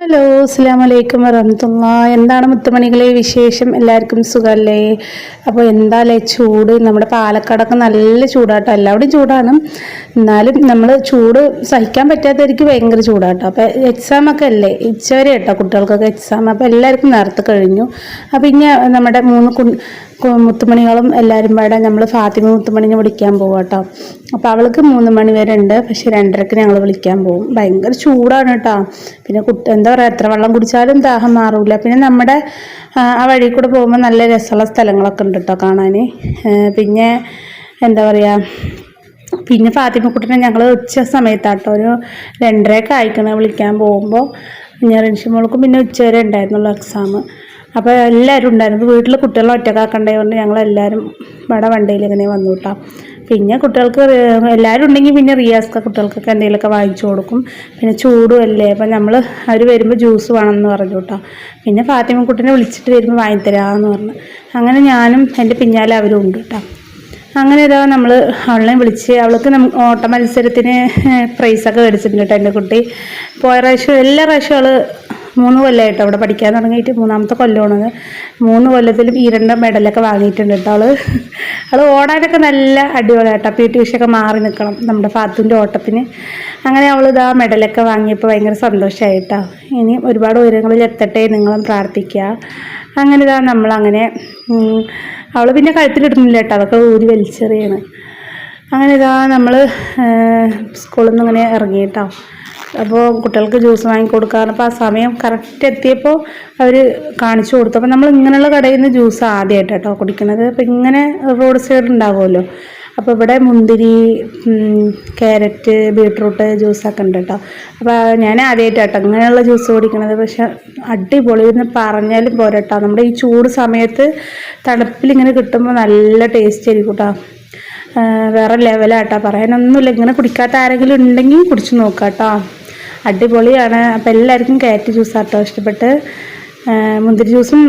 Hello, അസ്സലാമു അലൈക്കും വറഹ്മത്തുള്ളാഹി. എന്താണ് മുത്തുമണികളെ വിശേഷം? എല്ലാവർക്കും സുഖമല്ലേ? അപ്പോൾ എന്താല്ലേ ചൂട്, നമ്മുടെ പാലക്കാടൊക്കെ നല്ല ചൂടാട്ടോ. എല്ലാവിടെയും ചൂടാണ്, എന്നാലും നമ്മൾ ചൂട് സഹിക്കാൻ പറ്റാത്തവർക്ക് ഭയങ്കര ചൂടാട്ടോ. അപ്പോൾ എക്സാമൊക്കെ അല്ലേ, ഉച്ചവരെ കേട്ടോ കുട്ടികൾക്കൊക്കെ എക്സാം. അപ്പോൾ എല്ലാവർക്കും നേരത്തെ കഴിഞ്ഞു. അപ്പോൾ ഇനി നമ്മുടെ മുത്തുമണികളും എല്ലാവരും പാടെ നമ്മൾ ഫാത്തിമ മുത്തുമണിനെ വിളിക്കാൻ പോകും കേട്ടോ. അപ്പോൾ അവൾക്ക് 3 മണി വരെ ഉണ്ട്, പക്ഷെ 2:30ക്ക് ഞങ്ങൾ വിളിക്കാൻ പോകും. ഭയങ്കര ചൂടാണ് കേട്ടോ. പിന്നെ എന്താ പറയുക, എത്ര വെള്ളം കുടിച്ചാലും ദാഹം മാറില്ല. പിന്നെ നമ്മുടെ ആ വഴി കൂടെ പോകുമ്പോൾ നല്ല രസമുള്ള സ്ഥലങ്ങളൊക്കെ ഉണ്ട് കേട്ടോ കാണാൻ. പിന്നെ എന്താ പറയുക, പിന്നെ ഫാത്തിമക്കുട്ടിനെ ഞങ്ങൾ ഉച്ച സമയത്താട്ടോ, ഒരു 2:30 ആയിക്കണ വിളിക്കാൻ പോകുമ്പോൾ. ഞാൻ റിൻഷിമോൾക്കും പിന്നെ ഉച്ചവരെ ഉണ്ടായിരുന്നുള്ളൂ എക്സാം. അപ്പോൾ എല്ലാവരും ഉണ്ടായിരുന്നു. വീട്ടിൽ കുട്ടികളെ ഒറ്റക്കാക്കണ്ടായതുകൊണ്ട് ഞങ്ങളെല്ലാവരും ഇവിടെ വണ്ടിയിൽ ഇങ്ങനെ വന്നു കേട്ടോ. പിന്നെ കുട്ടികൾക്ക് എല്ലാവരും ഉണ്ടെങ്കിൽ പിന്നെ റിയാസ്ക കുട്ടികൾക്കൊക്കെ എന്തെങ്കിലുമൊക്കെ വാങ്ങിച്ചു കൊടുക്കും. പിന്നെ ചൂടും അല്ലേ, അപ്പം അവർ വരുമ്പോൾ ജ്യൂസ് വേണമെന്ന് പറഞ്ഞു കേട്ടോ. പിന്നെ ഫാത്തിമക്കുട്ടിനെ വിളിച്ചിട്ട് വരുമ്പോൾ വാങ്ങിത്തരാമെന്ന് പറഞ്ഞു. അങ്ങനെ ഞാനും എൻ്റെ പിന്നാലെ അവരും ഉണ്ട് കേട്ടോ. അങ്ങനെ ഇതാ നമ്മൾ അവളെ വിളിച്ച്, അവൾക്ക് ഓട്ട മത്സരത്തിന് പ്രൈസൊക്കെ മേടിച്ചിട്ടുണ്ട് കേട്ടോ എൻ്റെ കുട്ടി. പോയ പ്രാവശ്യം എല്ലാ പ്രാവശ്യം അവൾ 3 കൊല്ലമായിട്ടോ അവിടെ പഠിക്കാൻ തുടങ്ങിയിട്ട്, 3ാമത്തെ കൊല്ലമാണത്. 3 കൊല്ലത്തിലും ഈ 2 മെഡലൊക്കെ വാങ്ങിയിട്ടുണ്ട് കേട്ടോ. അവൾ ഓടാനൊക്കെ നല്ല അടിപൊളിയായിട്ടോ. PT ഉഷയൊക്കെ മാറി നിൽക്കണം നമ്മുടെ ഫാത്തുവിൻ്റെ ഓട്ടത്തിന്. അങ്ങനെ അവൾ ഇതാ മെഡലൊക്കെ വാങ്ങിയപ്പോൾ ഭയങ്കര സന്തോഷമായിട്ടോ. ഇനി ഒരുപാട് ഉയരങ്ങളിൽ എത്തട്ടെ, നിങ്ങളും പ്രാർത്ഥിക്കുക. അങ്ങനെ ഇതാ നമ്മളങ്ങനെ അവൾ പിന്നെ കഴുത്തിലിടുന്നില്ല കേട്ടോ, അതൊക്കെ ഊരി വലിച്ചെറിയാണ്. അങ്ങനെ ഇതാ നമ്മൾ സ്കൂളിൽ നിന്ന് ഇങ്ങനെ ഇറങ്ങി കേട്ടോ. അപ്പോൾ കുട്ടികൾക്ക് ജ്യൂസ് വാങ്ങി കൊടുക്കാറ്. അപ്പോൾ ആ സമയം കറക്റ്റ് എത്തിയപ്പോൾ അവർ കാണിച്ചു കൊടുത്തു. അപ്പോൾ നമ്മൾ ഇങ്ങനെയുള്ള കടയിൽ നിന്ന് ജ്യൂസ് ആദ്യമായിട്ട് കേട്ടോ കുടിക്കുന്നത്. അപ്പോൾ ഇങ്ങനെ റോഡ് സൈഡ് ഉണ്ടാകുമല്ലോ. അപ്പോൾ ഇവിടെ മുന്തിരി, ക്യാരറ്റ്, ബീട്രൂട്ട് ജ്യൂസൊക്കെ ഉണ്ട് കേട്ടോ. അപ്പോൾ ഞാൻ ആദ്യമായിട്ടാട്ടോ ഇങ്ങനെയുള്ള ജ്യൂസ് കുടിക്കണത്. പക്ഷെ അടിപൊളി എന്ന് പറഞ്ഞാലും പോരട്ടോ. നമ്മുടെ ഈ ചൂട് സമയത്ത് തണുപ്പിലിങ്ങനെ കിട്ടുമ്പോൾ നല്ല ടേസ്റ്റ് ആയിരിക്കും കേട്ടോ. വേറെ ലെവലാട്ടോ, പറയാനൊന്നുമില്ല. ഇങ്ങനെ കുടിക്കാത്ത ആരെങ്കിലും ഉണ്ടെങ്കിൽ കുടിച്ച് നോക്കാം കേട്ടോ, അടിപൊളിയാണ്. അപ്പോൾ എല്ലാവർക്കും ക്യാരറ്റ് ജ്യൂസാട്ടോ ഇഷ്ടപ്പെട്ട്. മുന്തിരി ജ്യൂസും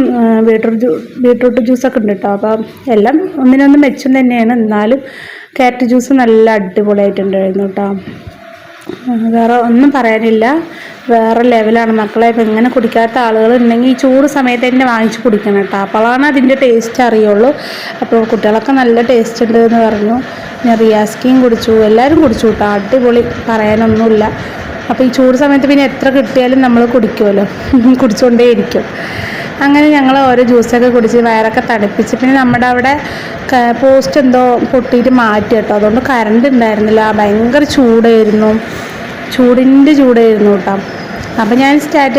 ബീട്രൂട്ട് ജ്യൂസൊക്കെ ഉണ്ട് കേട്ടോ. അപ്പം എല്ലാം ഒന്നിനൊന്നും മെച്ചം തന്നെയാണ്, എന്നാലും ക്യാരറ്റ് ജ്യൂസ് നല്ല അടിപൊളിയായിട്ടുണ്ടായിരുന്നു കേട്ടോ. വേറെ ഒന്നും പറയാനില്ല, വേറെ ലെവലാണ് മക്കളെ. ഇപ്പം ഇങ്ങനെ കുടിക്കാത്ത ആളുകൾ ഉണ്ടെങ്കിൽ ഈ ചൂട് സമയത്ത് തന്നെ വാങ്ങിച്ച് കുടിക്കണം കേട്ടോ, അപ്പോഴാണ് അതിൻ്റെ ടേസ്റ്റ് അറിയുള്ളൂ. അപ്പോൾ കുട്ടികളൊക്കെ നല്ല ടേസ്റ്റ് ഉണ്ട് എന്ന് പറഞ്ഞു. ഞാൻ റിയാസ്കിയും കുടിച്ചു, എല്ലാവരും കുടിച്ചു കേട്ടോ, അടിപൊളി, പറയാനൊന്നുമില്ല. അപ്പോൾ ഈ ചൂട് സമയത്ത് പിന്നെ എത്ര കിട്ടിയാലും നമ്മൾ കുടിക്കുമല്ലോ, കുടിച്ചുകൊണ്ടേ ഇരിക്കും. അങ്ങനെ ഞങ്ങൾ ഓരോ ജ്യൂസൊക്കെ കുടിച്ച് വയറൊക്കെ തണുപ്പിച്ച്. പിന്നെ നമ്മുടെ അവിടെ പോസ്റ്റ് എന്തോ പൊട്ടിയിട്ട് മാറ്റി കേട്ടോ, അതുകൊണ്ട് കറണ്ട് ഉണ്ടായിരുന്നില്ല. ഭയങ്കര ചൂടായിരുന്നു, ചൂടായിരുന്നു കേട്ടോ. അപ്പോൾ ഞാൻ സ്റ്റാറ്റസ്